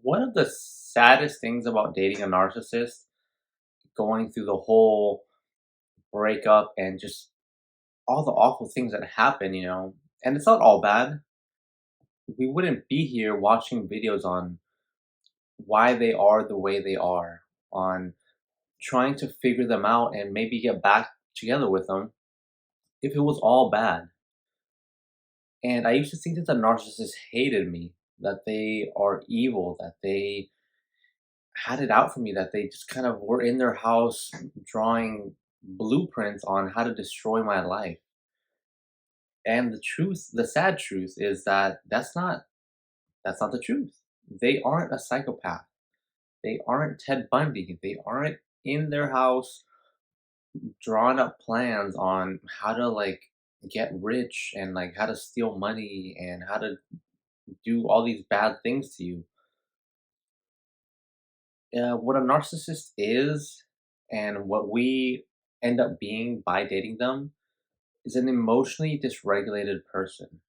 One of the saddest things about dating a narcissist, going through the whole breakup and just all the awful things that happen, and it's not all bad. We wouldn't be here watching videos on why they are the way they are, on trying to figure them out and maybe get back together with them if it was all bad. And I used to think that the narcissist hated me, that they are evil, that they had it out for me, that they just kind of were in their house drawing blueprints on how to destroy my life. And the sad truth is that that's not the truth. They aren't a psychopath. They aren't Ted Bundy. They aren't in their house drawing up plans on how to get rich and like how to steal money and how to do all these bad things to you. What a narcissist is and what we end up being by dating them is an emotionally dysregulated person.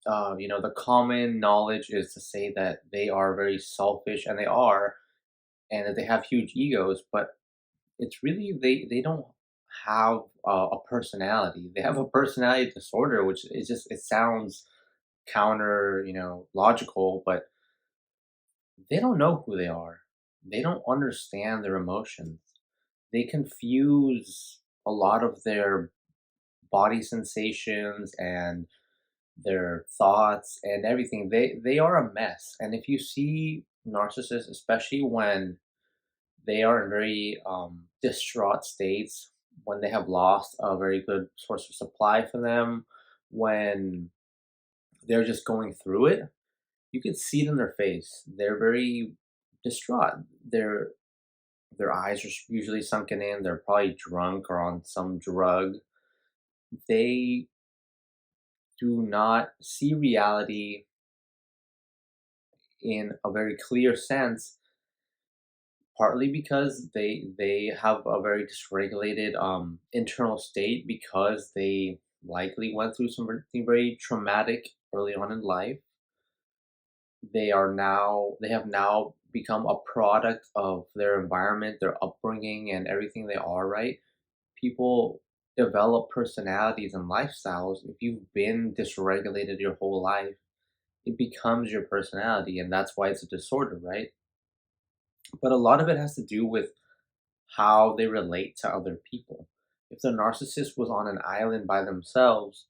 The common knowledge is to say that they are very selfish, and they are, and that they have huge egos, but it's really they don't have a personality. They have a personality disorder, which is just it sounds counter, logical, but they don't know who they are. They don't understand their emotions. They confuse a lot of their body sensations and their thoughts and everything. They are a mess. And if you see narcissists, especially when they are in very distraught states, when they have lost a very good source of supply for them, when they're just going through it, you can see it in their face. They're very distraught. Their eyes are usually sunken in. They're probably drunk or on some drug. They do not see reality in a very clear sense, partly because they have a very dysregulated internal state because they likely went through something very traumatic early on in life. They have now become a product of their environment, their upbringing, and everything they are, right? People develop personalities and lifestyles. If you've been dysregulated your whole life, it becomes your personality, and that's why it's a disorder, right? But a lot of it has to do with how they relate to other people. If the narcissist was on an island by themselves,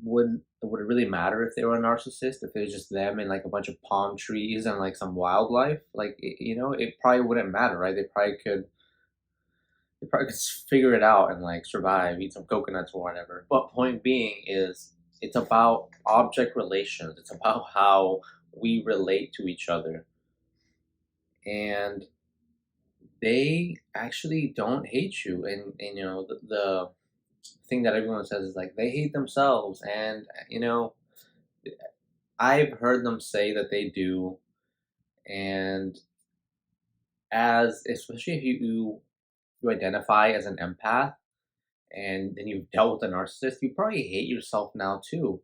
would it really matter if they were a narcissist? If it was just them and like a bunch of palm trees and like some wildlife, it probably wouldn't matter, right? They probably could figure it out and like survive, eat some coconuts or whatever. But point being is, it's about object relations. It's about how we relate to each other, and they actually don't hate you. And the thing that everyone says is like they hate themselves, and I've heard them say that they do. And as especially if you identify as an empath and then you've dealt with a narcissist, you probably hate yourself now too.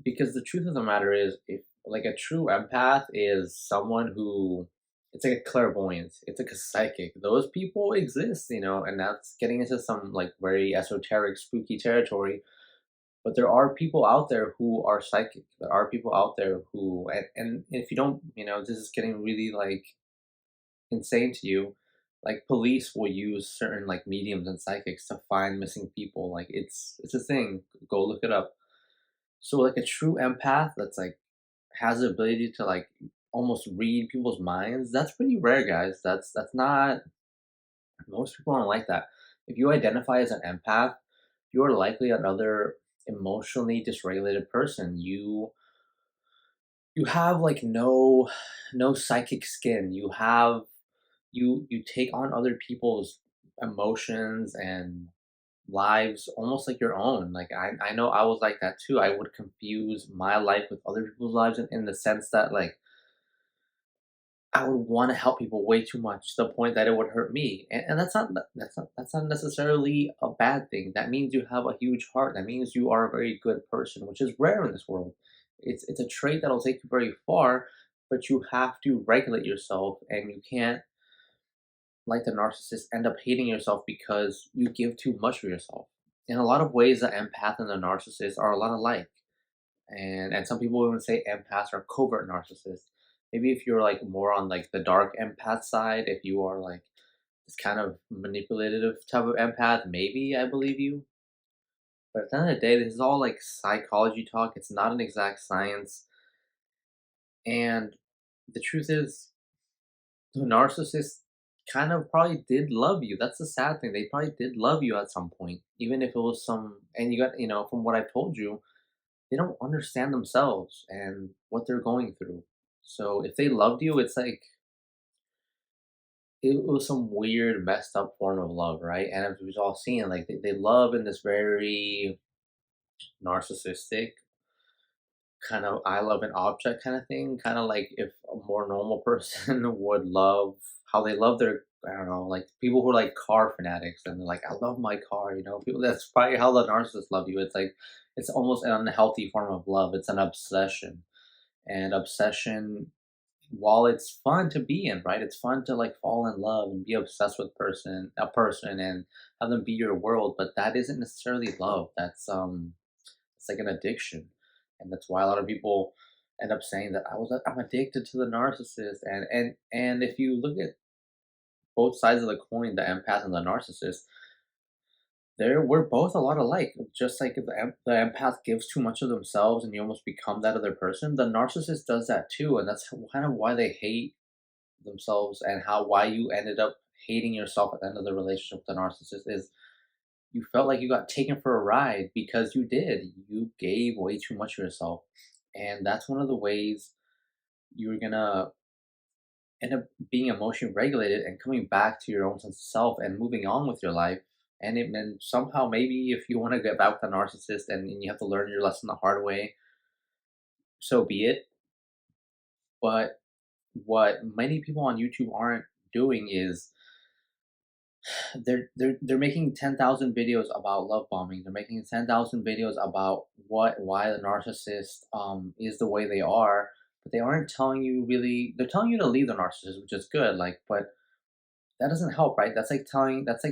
Because the truth of the matter is, if like a true empath is someone who, it's like a clairvoyant, it's like a psychic. Those people exist, and that's getting into some like very esoteric, spooky territory. But there are people out there who are psychic. There are people out there who, and if you don't, this is getting really like insane to you. Like police will use certain like mediums and psychics to find missing people. Like it's a thing. Go look it up. So like a true empath that's like has the ability to like almost read people's minds, that's pretty rare, guys. That's not, most people aren't like that. If you identify as an empath, you're likely another emotionally dysregulated person. You have like no psychic skin. You take on other people's emotions and lives almost like your own. Like I know I was like that too. I would confuse my life with other people's lives in the sense that like I would want to help people way too much to the point that it would hurt me. And that's not necessarily a bad thing. That means you have a huge heart. That means you are a very good person, which is rare in this world. It's a trait that'll take you very far, but you have to regulate yourself, and you can't, like the narcissist, end up hating yourself because you give too much of yourself. In a lot of ways, the empath and the narcissist are a lot alike, and some people even say empaths are covert narcissists. Maybe if you're like more on like the dark empath side, if you are like this kind of manipulative type of empath, maybe I believe you. But at the end of the day, this is all like psychology talk. It's not an exact science. And the truth is, the narcissist kind of probably did love you. That's the sad thing. They probably did love you at some point, even if it was some, and you got, from what I told you, they don't understand themselves and what they're going through. So if they loved you, it's like it was some weird, messed up form of love, right? And as we've all seen, like they love in this very narcissistic kind of I love an object kind of thing, kind of like if a more normal person would love how they love their, I don't know, like people who are like car fanatics and they're like, I love my car, people, that's probably how the narcissist love you. It's like it's almost an unhealthy form of love. It's an obsession. And obsession, while it's fun to be in, right? It's fun to like fall in love and be obsessed with a person and have them be your world, but that isn't necessarily love. That's it's like an addiction, and that's why a lot of people end up saying that I'm addicted to the narcissist. And if you look at both sides of the coin, the empath and the narcissist, we're both a lot alike. Just like if the empath gives too much of themselves and you almost become that other person, the narcissist does that too, and that's kind of why they hate themselves, and how why you ended up hating yourself at the end of the relationship with the narcissist is you felt like you got taken for a ride because you did. You gave way too much of yourself. And that's one of the ways you're gonna end up being emotionally regulated and coming back to your own sense of self and moving on with your life. And somehow, maybe if you want to get back with a narcissist and you have to learn your lesson the hard way, so be it. But what many people on YouTube aren't doing is they're making 10,000 videos about love bombing. They're making 10,000 videos about why the narcissist is the way they are, but they aren't telling you really. They're telling you to leave the narcissist, which is good. Like, but that doesn't help, right? That's like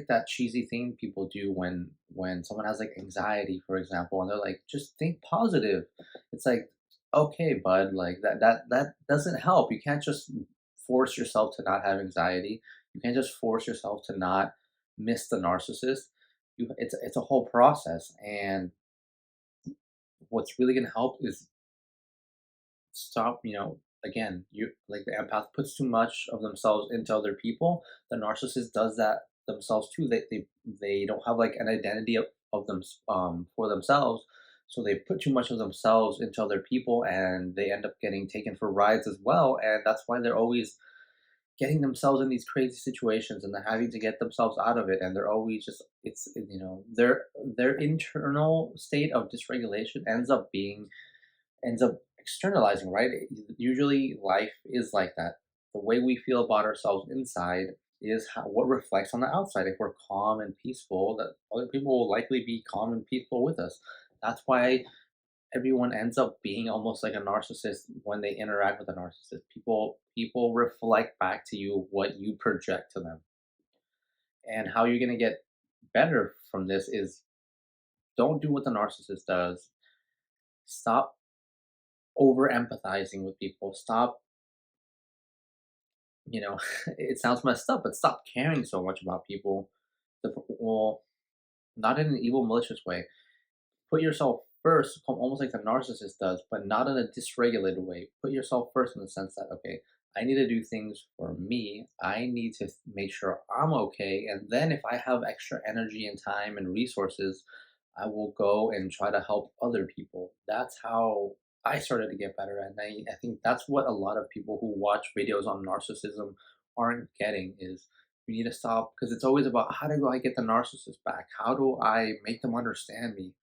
that cheesy thing people do when someone has like anxiety, for example, and they're like, just think positive. It's like, okay, bud, like that doesn't help. You can't just force yourself to not have anxiety. You can't just force yourself to not miss the narcissist. It's a whole process, and what's really gonna help is stop, again, you like the empath puts too much of themselves into other people. The narcissist does that themselves too. They don't have like an identity of them for themselves, so they put too much of themselves into other people, and they end up getting taken for rides as well. And that's why they're always getting themselves in these crazy situations, and they're having to get themselves out of it, and they're always just their internal state of dysregulation ends up externalizing, right? Usually, life is like that. The way we feel about ourselves inside is what reflects on the outside. If we're calm and peaceful, that other people will likely be calm and peaceful with us. That's why everyone ends up being almost like a narcissist when they interact with a narcissist. People reflect back to you what you project to them, and how you're gonna get better from this is don't do what the narcissist does. Stop over empathizing with people. Stop, it sounds messed up, but stop caring so much about people. Well, not in an evil, malicious way. Put yourself first, almost like the narcissist does, but not in a dysregulated way. Put yourself first in the sense that, okay, I need to do things for me. I need to make sure I'm okay. And then if I have extra energy and time and resources, I will go and try to help other people. That's how I started to get better. And I think that's what a lot of people who watch videos on narcissism aren't getting is you need to stop, because it's always about how do I get the narcissist back? How do I make them understand me?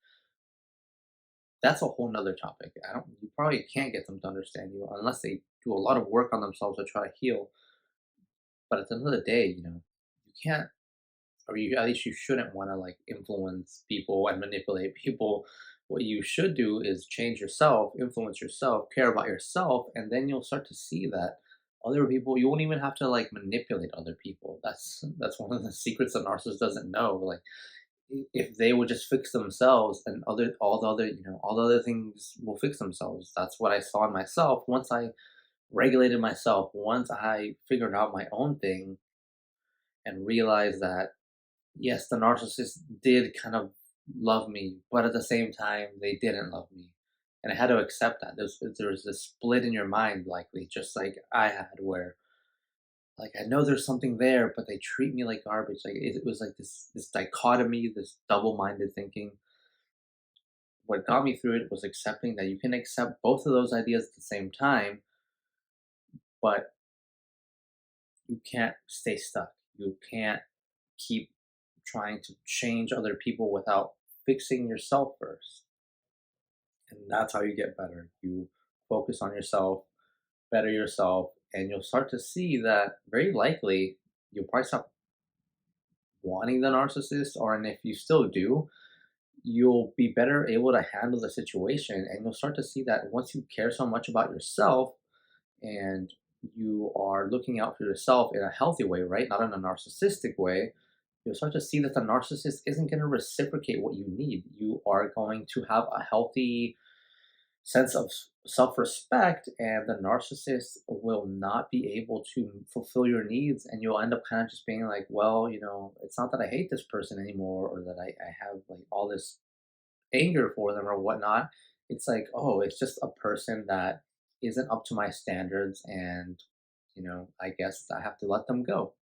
That's a whole nother topic. I don't You probably can't get them to understand you unless they do a lot of work on themselves to try to heal. But at the end of the day, you can't, or you at least you shouldn't want to like influence people and manipulate people What you should do is change yourself, influence yourself, care about yourself, and then you'll start to see that other people, you won't even have to like manipulate other people. That's one of the secrets that narcissist doesn't know. Like if they would just fix themselves and other all the other, all the other things will fix themselves. That's what I saw in myself once I regulated myself, once I figured out my own thing and realized that yes, the narcissist did kind of love me, but at the same time, they didn't love me. And I had to accept that. There's this split in your mind, likely, just like I had, where like I know there's something there, but they treat me like garbage. Like it was like this dichotomy, this double-minded thinking. What got me through it was accepting that you can accept both of those ideas at the same time, but you can't stay stuck. You can't keep trying to change other people without fixing yourself first. And that's how you get better. You focus on yourself, better yourself, and you'll start to see that very likely you'll probably stop wanting the narcissist, or and if you still do, you'll be better able to handle the situation. And you'll start to see that once you care so much about yourself and you are looking out for yourself in a healthy way, right? Not in a narcissistic way, you'll start to see that the narcissist isn't going to reciprocate what you need. You are going to have a healthy sense of self-respect, and the narcissist will not be able to fulfill your needs, and you'll end up kind of just being like, well, it's not that I hate this person anymore, or that I have like all this anger for them or whatnot. It's like, oh, it's just a person that isn't up to my standards, and I guess I have to let them go.